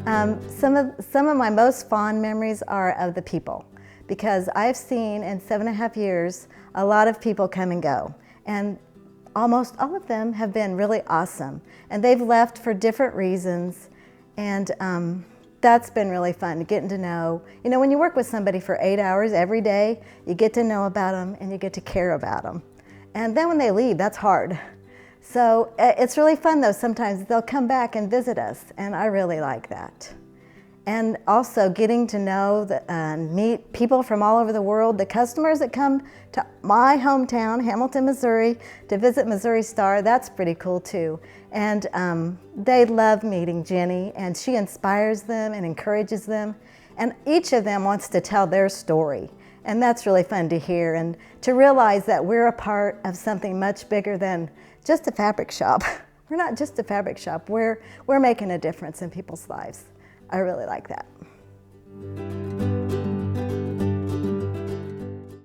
Some of my most fond memories are of the people, because I've seen in 7.5 years a lot of people come and go, and almost all of them have been really awesome, and they've left for different reasons, and that's been really fun, getting to know. You know, when you work with somebody for 8 hours every day, you get to know about them and you get to care about them. And then when they leave, that's hard. So it's really fun though, sometimes they'll come back and visit us, and I really like that. And also getting to know meet people from all over the world, the customers that come to my hometown, Hamilton, Missouri, to visit Missouri Star, that's pretty cool too. And they love meeting Jenny, and she inspires them and encourages them. And each of them wants to tell their story. And that's really fun to hear, and to realize that we're a part of something much bigger than just a fabric shop. We're not just a fabric shop, we're making a difference in people's lives. I really like that.